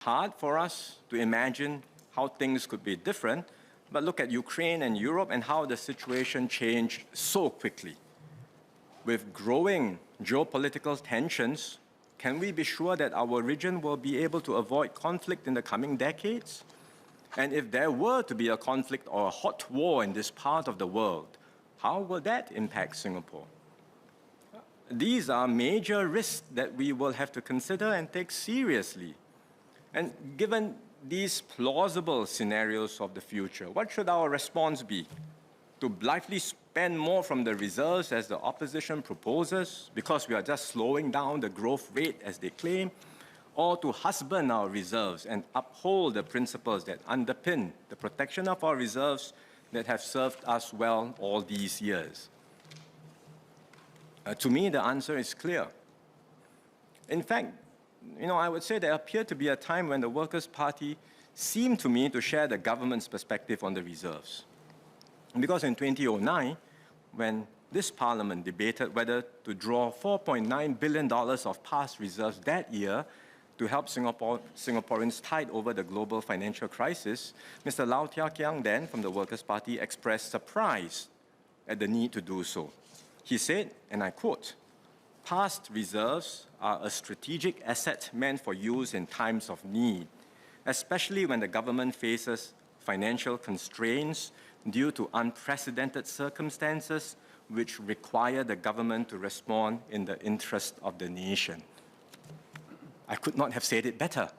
hard for us to imagine how things could be different, but look at Ukraine and Europe and how the situation changed so quickly. With growing geopolitical tensions, can we be sure that our region will be able to avoid conflict in the coming decades? And if there were to be a conflict or a hot war in this part of the world, how will that impact Singapore? These are major risks that we will have to consider and take seriously. And given these plausible scenarios of the future, what should our response be? To blithely spend more from the reserves as the opposition proposes, because we are just slowing down the growth rate as they claim, or to husband our reserves and uphold the principles that underpin the protection of our reserves that have served us well all these years? To me, the answer is clear. In fact, I would say there appeared to be a time when the Workers' Party seemed to me to share the government's perspective on the reserves. Because in 2009, when this Parliament debated whether to draw $4.9 billion of past reserves that year to help Singaporeans tide over the global financial crisis, Mr. Lau Tia Kiang then, from the Workers' Party, expressed surprise at the need to do so. He said, and I quote, "Past reserves are a strategic asset meant for use in times of need, especially when the government faces financial constraints due to unprecedented circumstances which require the government to respond in the interest of the nation." I could not have said it better.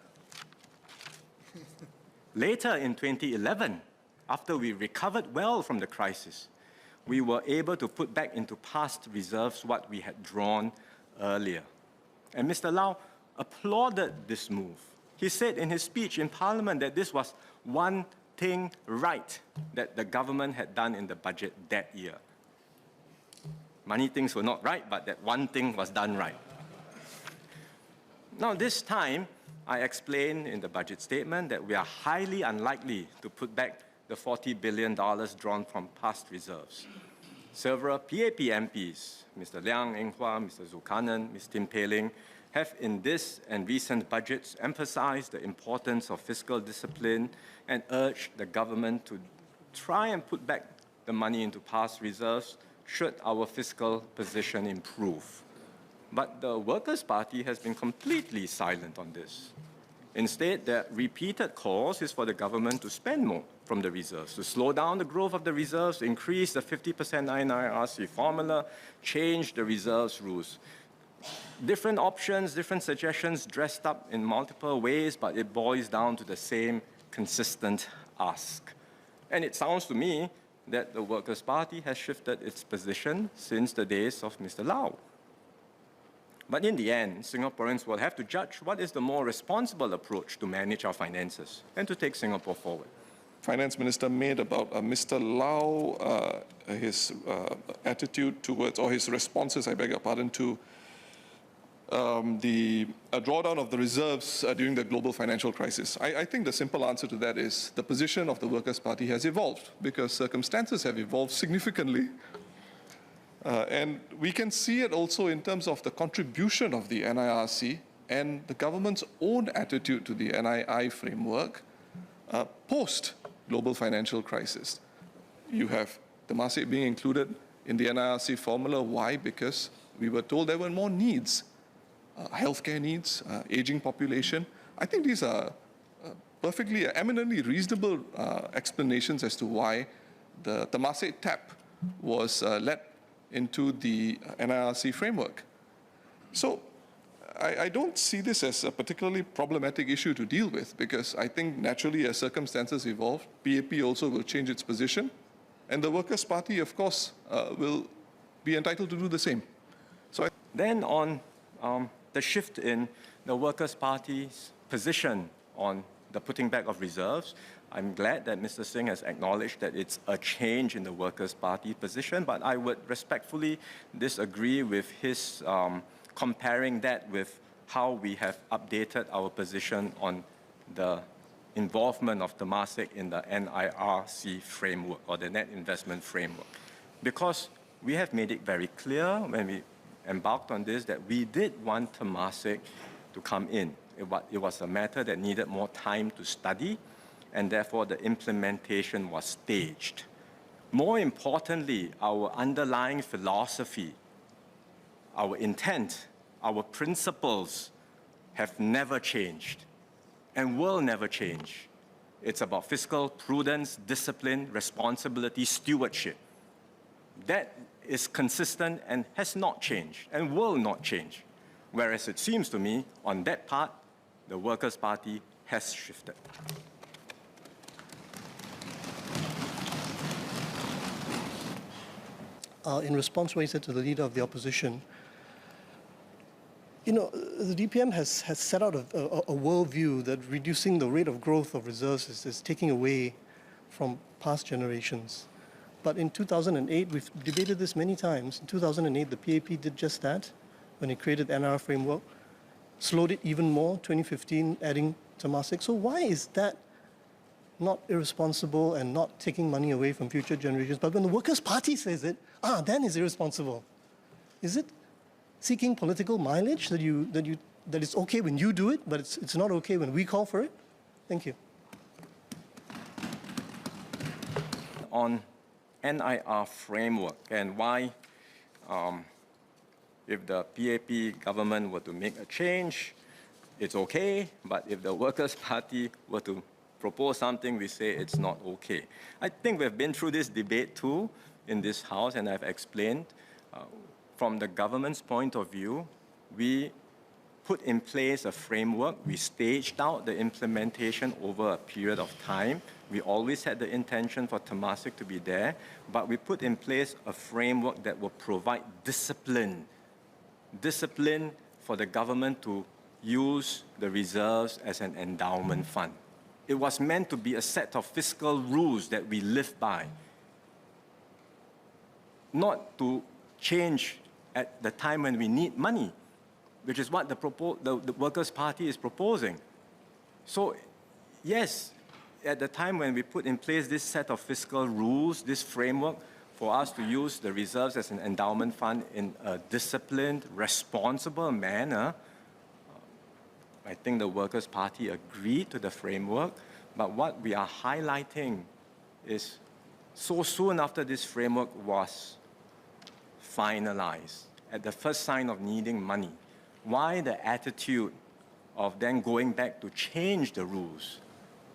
Later in 2011, after we recovered well from the crisis, we were able to put back into past reserves what we had drawn earlier. And Mr. Lau applauded this move. He said in his speech in Parliament that this was one thing right that the government had done in the budget that year. Many things were not right, but that one thing was done right. Now, this time, I explained in the budget statement that we are highly unlikely to put back the $40 billion drawn from past reserves. Several PAP MPs, Mr. Liang Eng Hua, Mr. Zulkarnain, Ms. Tim Pei Ling, have in this and recent budgets emphasized the importance of fiscal discipline and urged the government to try and put back the money into past reserves should our fiscal position improve. But the Workers' Party has been completely silent on this. Instead, their repeated calls is for the government to spend more from the reserves, to slow down the growth of the reserves, increase the 50% NIRC formula, change the reserves rules. Different options, different suggestions dressed up in multiple ways, but it boils down to the same consistent ask. And it sounds to me that the Workers' Party has shifted its position since the days of Mr. Lau. But in the end, Singaporeans will have to judge what is the more responsible approach to manage our finances and to take Singapore forward. Finance Minister made about Mr. Lau, his attitude towards, or his responses, I beg your pardon, to the drawdown of the reserves during the global financial crisis. I think the simple answer to that is the position of the Workers' Party has evolved because circumstances have evolved significantly. And we can see it also in terms of the contribution of the NIRC and the government's own attitude to the NII framework post-global financial crisis. You have Temasek being included in the NIRC formula. Why? Because we were told there were more needs, healthcare needs, aging population. I think these are perfectly, eminently reasonable explanations as to why the Temasek tap was let into the NIRC framework. So I don't see this as a particularly problematic issue to deal with because I think naturally as circumstances evolve, PAP also will change its position and the Workers' Party, of course, will be entitled to do the same. So then on the shift in the Workers' Party's position on the putting back of reserves, I'm glad that Mr. Singh has acknowledged that it's a change in the Workers' Party position, but I would respectfully disagree with his comparing that with how we have updated our position on the involvement of Temasek in the NIRC framework or the net investment framework. Because we have made it very clear when we embarked on this that we did want Temasek to come in. It was a matter that needed more time to study, and therefore the implementation was staged. More importantly, our underlying philosophy, our intent, our principles have never changed and will never change. It's about fiscal prudence, discipline, responsibility, stewardship. That is consistent and has not changed and will not change. Whereas it seems to me, on that part, the Workers' Party has shifted. In response to what he said to the Leader of the Opposition, you know, the DPM has set out a worldview that reducing the rate of growth of reserves is taking away from past generations. But in 2008, we've debated this many times. In 2008, the PAP did just that when it created the NIR framework, slowed it even more, 2015, adding Temasek. So why is that not irresponsible and not taking money away from future generations? But when the Workers' Party says it, then it's irresponsible. Is it seeking political mileage that it's okay when you do it, but it's not okay when we call for it? Thank you. On NIR framework and why, if the PAP government were to make a change, it's okay, but if the Workers' Party were to propose something, we say it's not okay. I think we've been through this debate too in this House, and I've explained. From the government's point of view, we put in place a framework. We staged out the implementation over a period of time. We always had the intention for Temasek to be there, but we put in place a framework that will provide discipline for the government to use the reserves as an endowment fund. It was meant to be a set of fiscal rules that we live by, not to change at the time when we need money, which is what the Workers' Party is proposing. So, yes, at the time when we put in place this set of fiscal rules, this framework for us to use the reserves as an endowment fund in a disciplined, responsible manner, I think the Workers' Party agreed to the framework, but what we are highlighting is so soon after this framework was finalized, at the first sign of needing money, why the attitude of then going back to change the rules?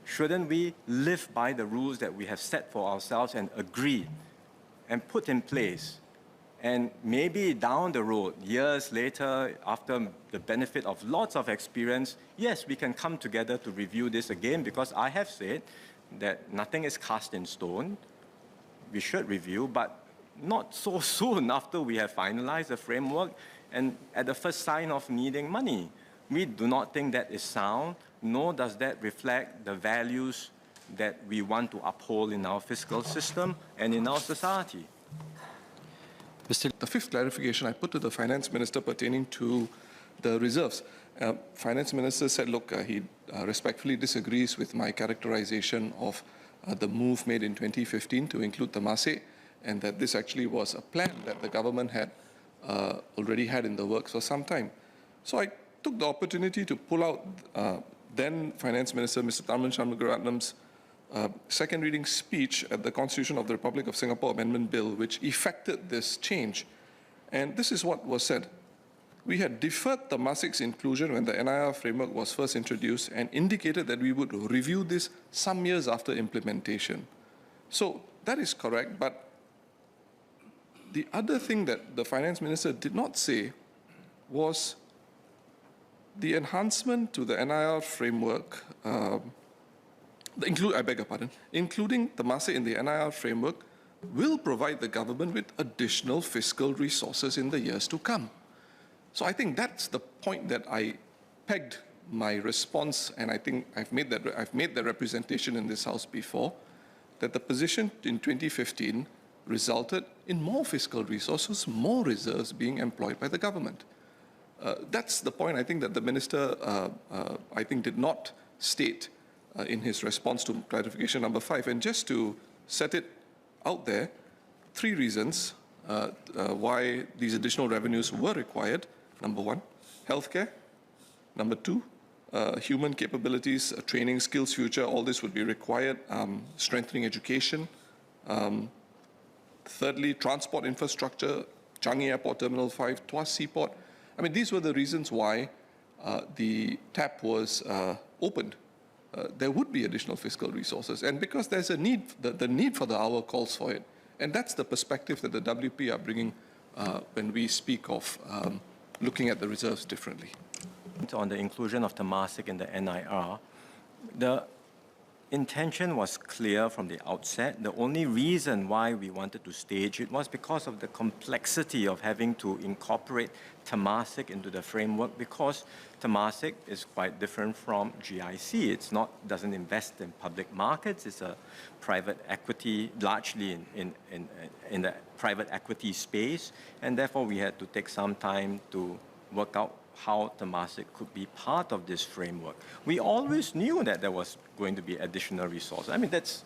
Shouldn't we live by the rules that we have set for ourselves and agreed and put in place? And maybe down the road, years later, after the benefit of lots of experience, yes, we can come together to review this again, because I have said that nothing is cast in stone. We should review, but not so soon after we have finalized the framework and at the first sign of needing money. We do not think that is sound, nor does that reflect the values that we want to uphold in our fiscal system and in our society. The fifth clarification I put to the Finance Minister pertaining to the reserves. Finance Minister said, look, he respectfully disagrees with my characterization of the move made in 2015 to include Temasek, and that this actually was a plan that the government had already had in the works for some time. So I took the opportunity to pull out then Finance Minister Mr. Tharman Shanmugaratnam's second reading speech at the Constitution of the Republic of Singapore Amendment Bill, which effected this change. And this is what was said. We had deferred Temasek's inclusion when the NIR framework was first introduced and indicated that we would review this some years after implementation. So that is correct, but the other thing that the Finance Minister did not say was the enhancement to the NIR framework, including Temasek in the NIR framework, will provide the government with additional fiscal resources in the years to come. So I think that's the point that I pegged my response, and I think I've made that representation in this House before, that the position in 2015 resulted in more fiscal resources, more reserves being employed by the government. That's the point I think that the Minister, did not state in his response to clarification number 5. And just to set it out there, 3 reasons why these additional revenues were required. Number 1, healthcare. Number 2, human capabilities, training, skills future, all this would be required, strengthening education. Thirdly, transport infrastructure, Changi Airport, Terminal 5, Tuas Seaport. I mean, these were the reasons why the tap was opened. There would be additional fiscal resources. And because there's a need, the need for the hour calls for it. And that's the perspective that the WP are bringing when we speak of looking at the reserves differently. On the inclusion of Temasek in the NIR, the intention was clear from the outset. The only reason why we wanted to stage it was because of the complexity of having to incorporate Temasek into the framework, because Temasek is quite different from GIC. It's not, doesn't invest in public markets. It's a private equity, largely in the private equity space, and therefore we had to take some time to work out how Temasek could be part of this framework. We always knew that there was going to be additional resources. I mean, that's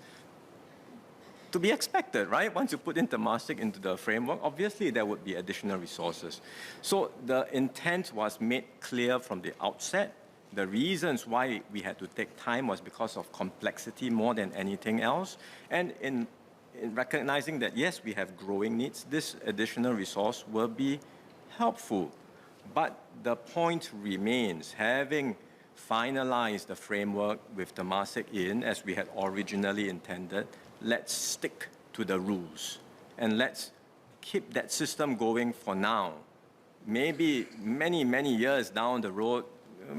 to be expected, right? Once you put in Temasek into the framework, obviously there would be additional resources. So the intent was made clear from the outset. The reasons why we had to take time was because of complexity more than anything else. And in recognizing that, yes, we have growing needs, this additional resource will be helpful. But the point remains, having finalized the framework with Temasek in, as we had originally intended, let's stick to the rules and let's keep that system going for now. Maybe many, many years down the road,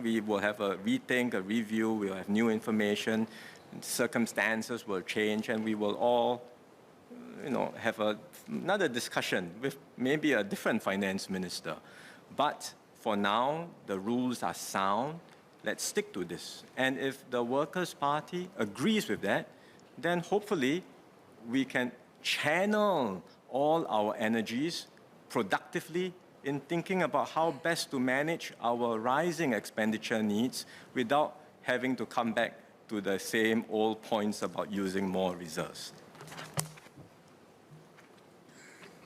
we will have a rethink, a review, we'll have new information, circumstances will change, and we will all have another discussion with maybe a different finance minister. But for now, the rules are sound. Let's stick to this. And if the Workers' Party agrees with that, then hopefully we can channel all our energies productively in thinking about how best to manage our rising expenditure needs without having to come back to the same old points about using more reserves.